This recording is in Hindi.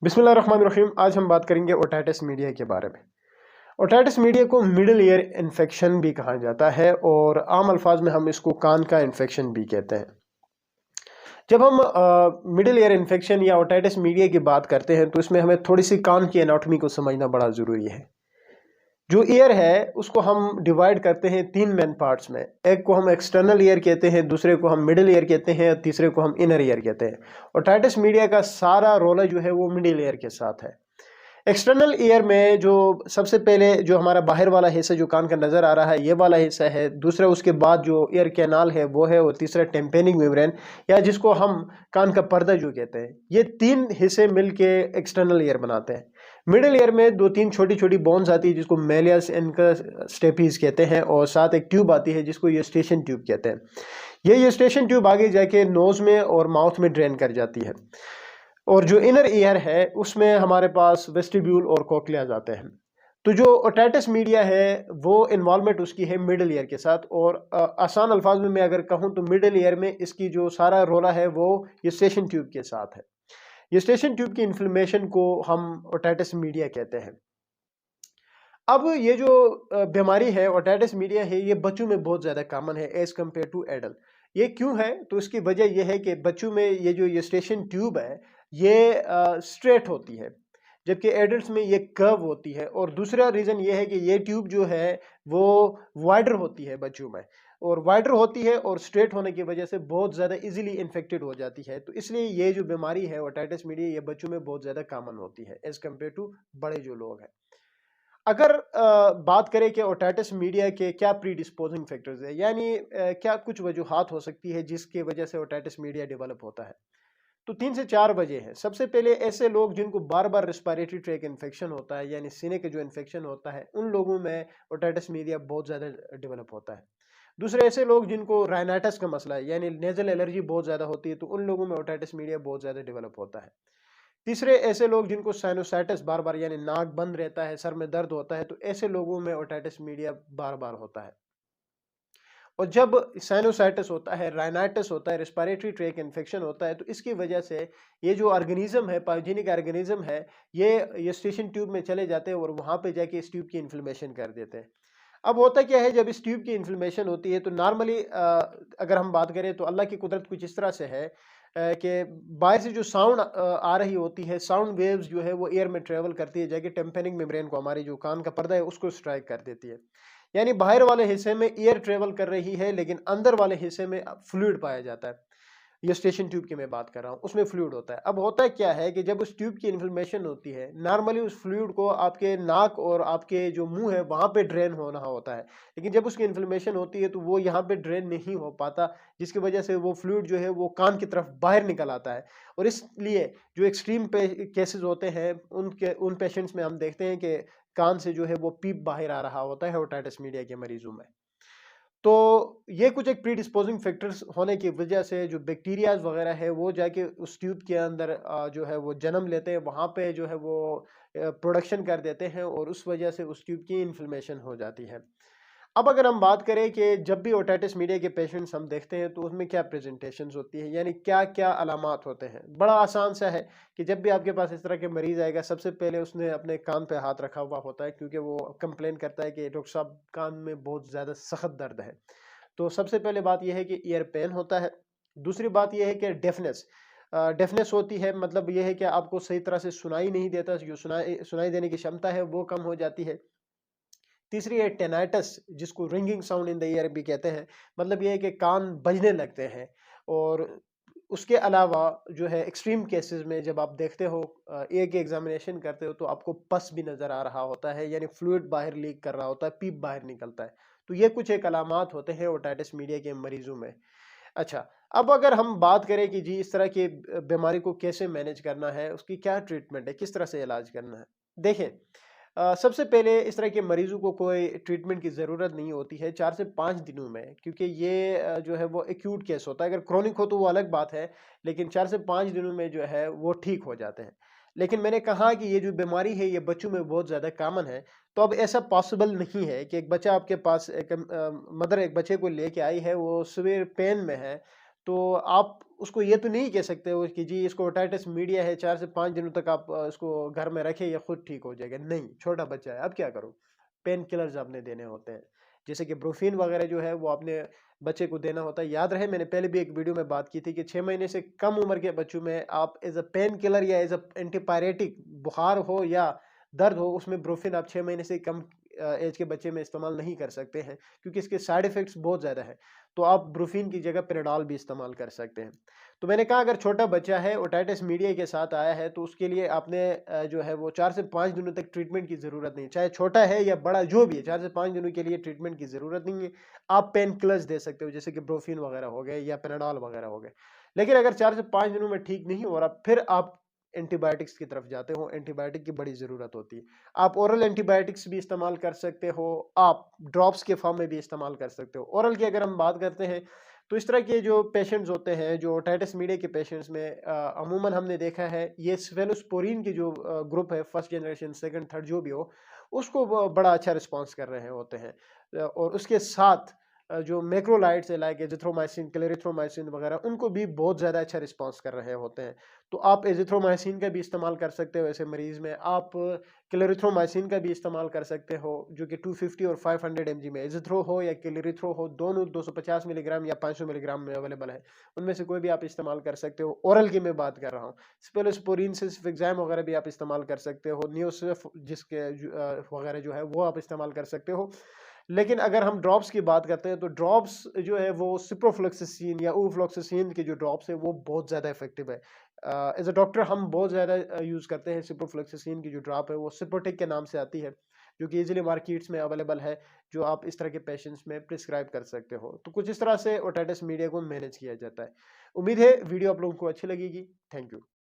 बिस्मिल्लाहिर्रहमानिर्रहीम। आज हम बात करेंगे ओटाइटिस मीडिया के बारे में। ओटाइटिस मीडिया को मिडल ईयर इन्फेक्शन भी कहा जाता है और आम अल्फाज में हम इसको कान का इन्फेक्शन भी कहते हैं। जब हम मिडल ईयर इन्फेक्शन या ओटाइटिस मीडिया की बात करते हैं तो इसमें हमें थोड़ी सी कान की एनाटॉमी को समझना बड़ा ज़रूरी है। जो ईयर है उसको हम डिवाइड करते हैं तीन मेन पार्ट्स में। एक को हम एक्सटर्नल ईयर कहते हैं, दूसरे को हम मिडिल ईयर कहते हैं और तीसरे को हम इनर ईयर कहते हैं। ओटाइटिस मीडिया का सारा रोल जो है वो मिडिल ईयर के साथ है। एक्सटर्नल ईयर में जो सबसे पहले जो हमारा बाहर वाला हिस्सा जो कान का नज़र आ रहा है ये वाला हिस्सा है, दूसरा उसके बाद जो ईयर कैनाल है वो है, और तीसरा टेम्पेनिक मेम्ब्रेन या जिसको हम कान का पर्दा जो कहते हैं। ये तीन हिस्से मिलके एक्सटर्नल ईयर बनाते हैं। मिडिल ईयर में दो तीन छोटी छोटी बोन्स आती है जिसको मेलियस इनका स्टेपीज कहते हैं, और साथ एक ट्यूब आती है जिसको यूस्टेशन ट्यूब कहते हैं। ये यूस्टेशन ट्यूब आगे जाके नोज में और माउथ में ड्रेन कर जाती है। और जो इनर ईयर है उसमें हमारे पास वेस्टिब्यूल और कोक्लियाज आते हैं। तो जो ओटाइटिस मीडिया है वो इन्वॉल्वमेंट उसकी है मिडिल ईयर के साथ, और आसान अल्फाज में मैं अगर कहूँ तो मिडिल ईयर में इसकी जो सारा रोला है वो यूस्टेशन ट्यूब के साथ है। यूस्टेशन ट्यूब की इन्फ्लेमेशन को हम ओटाइटिस मीडिया कहते हैं। अब ये जो बीमारी है ओटाइटिस मीडिया है ये बच्चों में बहुत ज़्यादा कॉमन है एज कम्पेयर टू एडल्ट। ये क्यों है? तो इसकी वजह यह है कि बच्चों में ये जो यूस्टेशन ट्यूब है ये स्ट्रेट होती है, जबकि एडल्ट्स में ये कर्व होती है। और दूसरा रीज़न ये है कि ये ट्यूब जो है वो वाइडर होती है बच्चों में, और वाइडर होती है और स्ट्रेट होने की वजह से बहुत ज़्यादा इजीली इन्फेक्टेड हो जाती है। तो इसलिए ये जो बीमारी है ओटाइटिस मीडिया ये बच्चों में बहुत ज़्यादा कॉमन होती है एज कम्पेयर टू बड़े जो लोग हैं। अगर बात करें कि ओटाइटिस मीडिया के क्या प्री डिस्पोजिंग फैक्टर्स है, यानी क्या कुछ वजूहात हो सकती है जिसकी वजह से ओटाइटिस मीडिया डेवलप होता है, तो 3 से 4 वजह हैं। सबसे पहले ऐसे लोग जिनको बार-बार रेस्पिरेटरी ट्रैक इन्फेक्शन होता है, यानी सीने के जो इन्फेक्शन होता है, उन लोगों में ओटाइटिस मीडिया बहुत ज़्यादा डेवलप होता है। दूसरे ऐसे लोग जिनको राइनाइटिस का मसला है, यानी नेज़ल एलर्जी बहुत ज़्यादा होती है, तो उन लोगों में ओटाइटिस मीडिया बहुत ज़्यादा डेवलप होता है। तीसरे ऐसे लोग जिनको साइनोसाइटिस बार-बार यानी नाक बंद रहता है, सर में दर्द होता है, तो ऐसे लोगों में ओटाइटिस मीडिया बार-बार होता है। और जब साइनोसाइटिस होता है, राइनाइटिस होता है, रेस्पिरेटरी ट्रैक इन्फेक्शन होता है, तो इसकी वजह से ये जो ऑर्गेनिज्म है, पाथोजेनिक ऑर्गेनिज्म है, ये यूस्टेशन ट्यूब में चले जाते हैं और वहाँ पे जाके इस ट्यूब की इन्फ्लेमेशन कर देते हैं। अब होता क्या है, जब इस ट्यूब की इन्फ्लेमेशन होती है तो नॉर्मली अगर हम बात करें तो अल्लाह की कुदरत कुछ इस तरह से है कि बाहर से जो साउंड आ रही होती है, साउंड वेव्स जो है वो एयर में ट्रेवल करती है, जाके टेम्पेनिक मेम्ब्रेन को, हमारी जो कान का पर्दा है, उसको स्ट्राइक कर देती है। यानी बाहर वाले हिस्से में एयर ट्रेवल कर रही है लेकिन अंदर वाले हिस्से में फ्लूइड पाया जाता है। ये स्टेशन ट्यूब की मैं बात कर रहा हूँ, उसमें फ्लूइड होता है। अब होता क्या है कि जब उस ट्यूब की इन्फ्लेमेशन होती है, नॉर्मली उस फ्लूइड को आपके नाक और आपके जो मुंह है वहां पे ड्रेन होना होता है, लेकिन जब उसकी इन्फ्लेमेशन होती है तो वो यहाँ पे ड्रेन नहीं हो पाता, जिसकी वजह से वो फ्लूइड जो है वो कान की तरफ बाहर निकल आता है। और इसलिए जो एक्सट्रीम केसेस होते हैं उन पेशेंट्स में हम देखते हैं कि कान से जो है वो पीप बाहर आ रहा होता है ओटाइटिस मीडिया के मरीजों में। तो ये कुछ एक प्रीडिस्पोजिंग फैक्टर्स होने की वजह से जो बैक्टीरियाज वगैरह है वो जाके उस ट्यूब के अंदर जो है वो जन्म लेते हैं, वहाँ पे जो है वो प्रोडक्शन कर देते हैं और उस वजह से उस ट्यूब की इन्फ्लेमेशन हो जाती है। अब अगर हम बात करें कि जब भी ओटाइटिस मीडिया के पेशेंट्स हम देखते हैं तो उसमें क्या प्रेजेंटेशंस होती है, यानी क्या क्या अलामात होते हैं। बड़ा आसान सा है कि जब भी आपके पास इस तरह के मरीज आएगा, सबसे पहले उसने अपने कान पे हाथ रखा हुआ होता है, क्योंकि वो कंप्लेन करता है कि डॉक्टर साहब कान में बहुत ज़्यादा सख्त दर्द है। तो सबसे पहले बात यह है कि ईयर पेन होता है। दूसरी बात यह है कि डेफनेस डेफनेस होती है, मतलब यह है कि आपको सही तरह से सुनाई नहीं देता, जो सुनाई सुनाई देने की क्षमता है वो कम हो जाती है। तीसरी है टेनाइटस, जिसको ringing sound in the year भी कहते हैं, मतलब ये है कि कान बजने लगते हैं। और उसके अलावा जो है एक्सट्रीम केसेस में जब आप देखते हो एक एग्जामिनेशन करते हो तो आपको पस भी नज़र आ रहा होता है, यानी फ्लूइड बाहर लीक कर रहा होता है, पीप बाहर निकलता है। तो ये कुछ एक अलामात होते हैं ओटाइटिस मीडिया के मरीजों में। अच्छा, अब अगर हम बात करें कि जी इस तरह की बीमारी को कैसे मैनेज करना है, उसकी क्या ट्रीटमेंट है, किस तरह से इलाज करना है। देखें, सबसे पहले इस तरह के मरीजों को कोई ट्रीटमेंट की ज़रूरत नहीं होती है 4 से 5 दिनों में, क्योंकि ये जो है वो एक्यूट केस होता है। अगर क्रोनिक हो तो वो अलग बात है, लेकिन 4 से 5 दिनों में जो है वो ठीक हो जाते हैं। लेकिन मैंने कहा कि ये जो बीमारी है ये बच्चों में बहुत ज़्यादा कॉमन है, तो अब ऐसा पॉसिबल नहीं है कि एक बच्चा आपके पास, एक मदर एक बच्चे को लेके आई है, वो सिवियर पेन में है, तो आप उसको ये तो नहीं कह सकते हो कि जी इसको ओटाइटिस मीडिया है, 4 से 5 दिनों तक आप इसको घर में रखें, ये खुद ठीक हो जाएगा। नहीं, छोटा बच्चा है, अब क्या करो? पेन किलर्स आपने देने होते हैं, जैसे कि ब्रूफीन वगैरह जो है वो आपने बच्चे को देना होता है। याद रहे मैंने पहले भी एक वीडियो में बात की थी कि 6 महीने से कम उम्र के बच्चों में आप एज अ पेन किलर या एज अ एंटीपायरेटिक, बुखार हो या दर्द हो, उसमें ब्रूफिन आप 6 महीने से कम एज के बच्चे में इस्तेमाल नहीं कर सकते हैं, क्योंकि इसके साइड इफेक्ट्स बहुत ज़्यादा है। तो आप ब्रूफिन की जगह पेनाडोल भी इस्तेमाल कर सकते हैं। तो मैंने कहा अगर छोटा बच्चा है ओटाइटिस मीडिया के साथ आया है तो उसके लिए आपने जो है वो 4 से 5 दिनों तक ट्रीटमेंट की ज़रूरत नहीं है। चाहे छोटा है या बड़ा जो भी है, 4 से 5 दिनों के लिए ट्रीटमेंट की ज़रूरत नहीं है। आप पेन किलर्स दे सकते हो, जैसे कि ब्रोफिन वगैरह हो गए या पेनाडोल वगैरह हो गए। लेकिन अगर 4 से 5 दिनों में ठीक नहीं हो रहा, फिर आप एंटीबायोटिक्स की तरफ जाते हो। एंटीबायोटिक की बड़ी ज़रूरत होती है। आप ओरल एंटीबायोटिक्स भी इस्तेमाल कर सकते हो, आप ड्रॉप्स के फॉर्म में भी इस्तेमाल कर सकते हो। ओरल की अगर हम बात करते हैं तो इस तरह के जो पेशेंट्स होते हैं, जो ओटाइटिस मीडिया के पेशेंट्स में अमूमन हमने देखा है ये सेफेलोस्पोरिन की जो ग्रुप है, फर्स्ट जनरेशन, सेकंड, थर्ड जो भी हो, उसको बड़ा अच्छा रिस्पॉन्स कर रहे होते हैं। और उसके साथ जो मैक्रोलाइड्स है लाइक एजिथ्रोमाइसिन, क्लेरिथ्रोमाइसिन वगैरह, उनको भी बहुत ज़्यादा अच्छा रिस्पॉन्स कर रहे होते हैं। तो आप एजिथ्रोमाइसिन का भी इस्तेमाल कर सकते हो ऐसे मरीज़ में। आप क्लेरिथ्रोमाइसिन का भी इस्तेमाल कर सकते हो, जो कि 250 और 500 mg में, एजिथ्रो हो या क्लेरिथ्रो हो, दोनों 250 मिलीग्राम या 500 मिलीग्राम में अवेलेबल है। उनमें से कोई भी आप इस्तेमाल कर सकते हो। ओरल की मैं बात कर रहा हूँ। स्पेलोस्पोरिन, सिस्फिक्ज़ाइम वगैरह भी आप इस्तेमाल कर सकते हो। नियोसिफ वगैरह जो है वो आप इस्तेमाल कर सकते हो। लेकिन अगर हम ड्रॉप्स की बात करते हैं तो ड्रॉप्स जो है वो सिप्रोफ्लोक्सासिन या ओफ्लोक्सासिन के जो ड्रॉप्स है वो बहुत ज़्यादा इफेक्टिव है। एज अ डॉक्टर हम बहुत ज़्यादा यूज़ करते हैं। सिप्रोफ्लोक्सासिन की जो ड्रॉप है वो सिप्रोटेक के नाम से आती है, जो कि इजीली मार्केट्स में अवेलेबल है, जो आप इस तरह के पेशेंट्स में प्रिस्क्राइब कर सकते हो। तो कुछ इस तरह से ओटाइटिस मीडिया को मैनेज किया जाता है। उम्मीद है वीडियो आप लोगों को अच्छी लगेगी। Thank you.